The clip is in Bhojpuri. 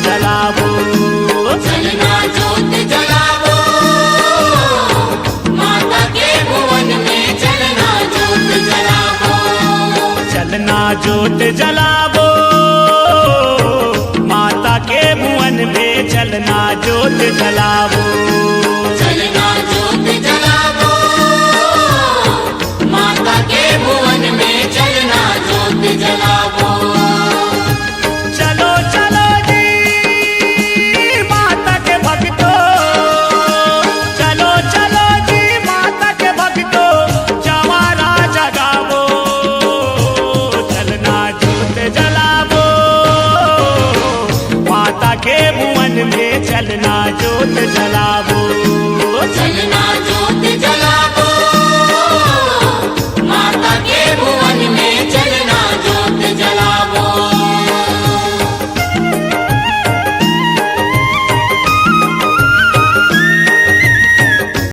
जलावो। चलना जोत जलावो, माता के भुवन में चलना जोत जलावो। चलना जोत जलावो, माता के भुवन में चलना जोत जलावो। चलना जोत जलावो, माता के भुवन में चलना जोत जलावो। चलो चलो जी माता के भक्तों, चलो चलो जी माता के भक्तों, जवारा जगावो। चलना जोत जलावो, माता के भुवन में चलना जोत जलावो।